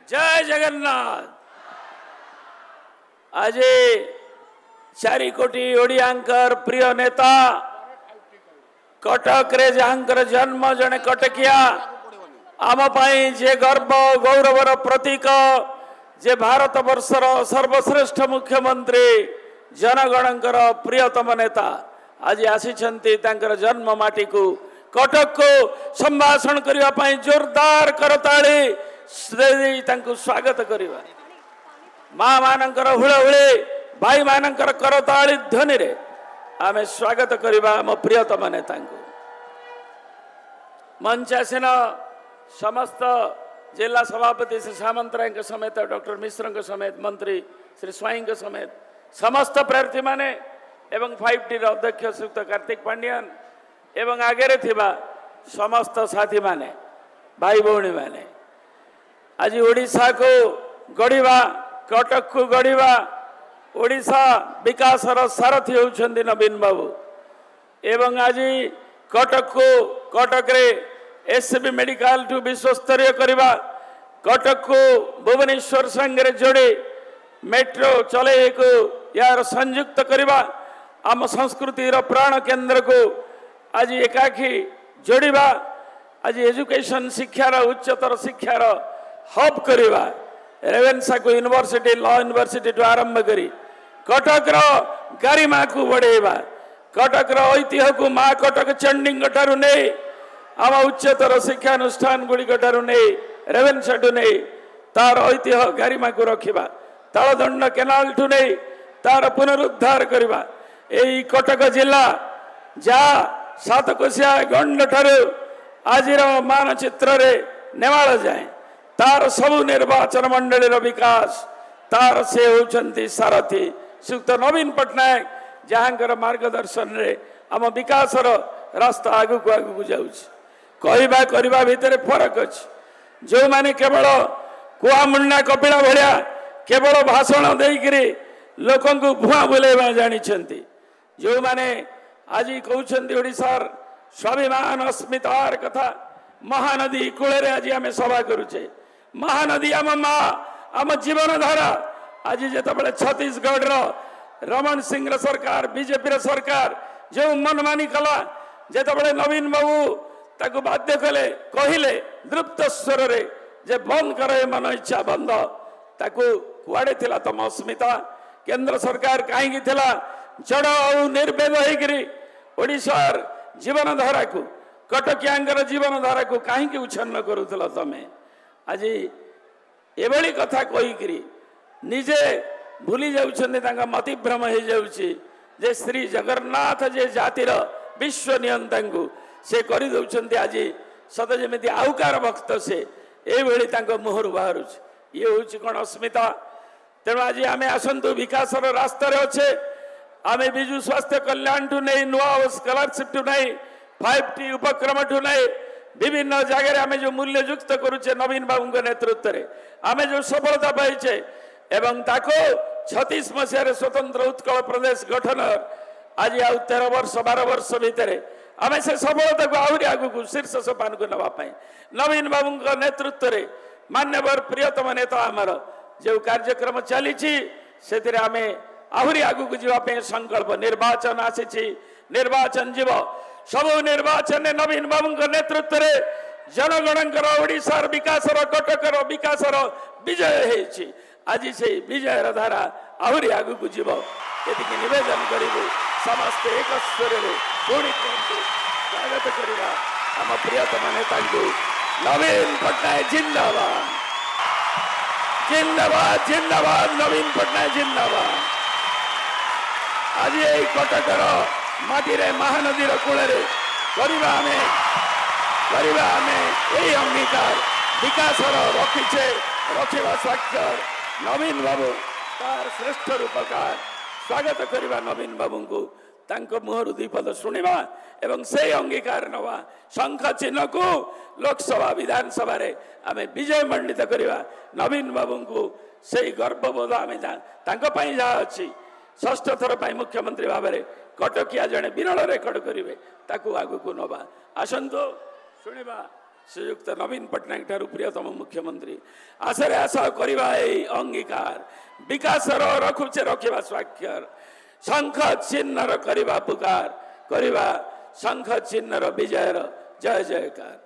जय जगन्नाथ। आज 4 कोटी ओडियांकर प्रिय नेता कटक रे जहांकर जन्म जने कटकिया आम पाई जे गर्व गौरवर प्रतीक जे भारत वर्षर सर्वश्रेष्ठ मुख्यमंत्री जनगणकर प्रियतम नेता आज आसी जन्म माटी को कटक को संभाषण करने जोरदार करताली स्वागत करवा माँ मानकर हुड़हुड़ी भाई मानकर करताली ध्वनि रे आम स्वागत करवा आम प्रियतम नेता मंच आसीन समस्त जिला सभापति श्री सामंतराय समेत डॉक्टर मिश्र समेत मंत्री श्री स्वाई समेत समस्त प्रार्थी माने एवं 5T अध्यक्ष श्रीयुक्त कार्तिक पांडियन एवं आगे थिबा समस्त साथी माने भाई भौणी माने आज ओडिशा को गढ़िबा कटक को गढ़िबा ओडिशा विकास सारथी होउछंदी नवीन बाबू एवं आज कटक रे एसबी मेडिकल टू विश्वस्तरीय करवा कटक को भुवनेश्वर संगे जोड़े मेट्रो चले को यार संयुक्त करवा आम संस्कृति प्राण केंद्र को आज एकाकी जोड़िबा आज एजुकेशन शिक्षार उच्चतर शिक्षार हब करवा रेवेन्सा को यूनिवर्सिटी लॉ यूनिवर्सिटी टू आरंभ करी कटक गारिमा को बढ़ेवा कटक ऐतिह्य को माँ कटक चंडी ठारू नहीं आम उच्चतर शिक्षानुष्ठान गुड़िक ठारू नहीं रेवेन्सा ठू नहीं तार ऐतिह्य गारिमा को रखा तालदंड केनाल ठू नहीं तार पुनरुद्धार करवा यही कटक जिला जहाँ सातकोशिया गंड ठारू आज मानचित्र रे नेवाल जाए तार सबु निर्वाचन मंडली विकास तार से होचंती सारथी श्रीयुक्त नवीन पट्टनायक जहाँकर मार्गदर्शन रे आम विकास रास्ता आगु को आगु जाउछ कहवा करवा भितर फरक अच्छी जो माने केवल कुआ मुंडा कपिला भलिया केवल भाषण देकरी लोक भुआ बुलेवा जानी जो माने आज कहते ओडिशार स्वाभिमान अस्मितार कथा महानदी कूल आज आम सभा करुचे महानदी आम माँ आम जीवन धारा आज जिते छत्तीसगढ़ रमण सिंह सरकार बीजेपी सरकार जो मनमानी कला जिते नवीन बाबू ताकू बाध्य कले कहले दृप्त स्वर रे जे बंद कर मन इच्छा बंद ताकू कुआड़े थिला तम अस्मिता केंद्र सरकार कहीं जड़ और निर्वेद होकरी ओडिशार जीवन धारा को कटकियांगर जीवन धारा को कहीं उच्छन्न करुला तमें आज एभली कथा कहीकि निजे भूली जाऊँ मतिभ्रम हो जाऊँगी जे श्री जगन्नाथ जे जातिर विश्व नियंता से कर दौरान आज सत जमी आउकार भक्त से ये मुहर बाहर ये हूँ कौन अस्मिता तेणु आज आम आसतु विकास रास्तार अच्छे आम विजु स्वास्थ्य कल्याण ठू नहीं नुआ स्कॉलरशिप ठू नहीं 5T उपक्रम ठू नहीं विभिन्न जगह आम जो मूल्य युक्त करुचे नवीन बाबू नेतृत्व में आम जो सफलता पाइचे एवं ताको 36 मसीह स्वतंत्र उत्कल प्रदेश गठन आज आउ 13 वर्ष 12 वर्ष भितर आम से सफलता को आहरी आगू शीर्ष सोपान को नापी नवीन बाबू नेतृत्व में मान्यवर प्रियतम नेता आमर जो कार्यक्रम चली से आम आहरी आगू को जावाई संकल्प निर्वाचन आसी निर्वाचन जीव सब निर्वाचन नवीन बाबू नेतृत्व में जनगणकर ओडिशार विकास कटकर विकास विजय है आज से विजयर धारा आहरी आगू को जीव ये निवेदन करूँ समस्त एक स्वर पुणी स्वागत करवा आम प्रियतम नेता नवीन पट्टनायक जिंदाबाद जिंदाबाद जिंदाबाद नवीन पट्टनायक जिंदाबाद आज ये कटकर माटी रे महानदी कूल यही अंगीकार विकास रखीचे रखा स्वाक्षर नवीन बाबू तार श्रेष्ठ रूपकार स्वागत करवा नवीन बाबू को मुहर दीपद शुणा एवं से अंगीकार नवा शंख चिन्ह को लोकसभा विधानसभा रे आम विजय मंडित करवा नवीन बाबू को से गर्वबोध आम जहाँ अच्छी षष्ठ थर पर मुख्यमंत्री भाव में कटकिया जड़े विरल रेकर्ड करेंगे ताकू आगू को नवा आसतु शुणा श्रीयुक्त नवीन पट्टनायक ठारू प्रियतम मुख्यमंत्री आशरे आशा करवा अंगीकार विकास रखुचे रखा स्वाक्षर शंख चिन्ह करवा पुकार करवा शंख चिन्ह विजयर जय जयकार।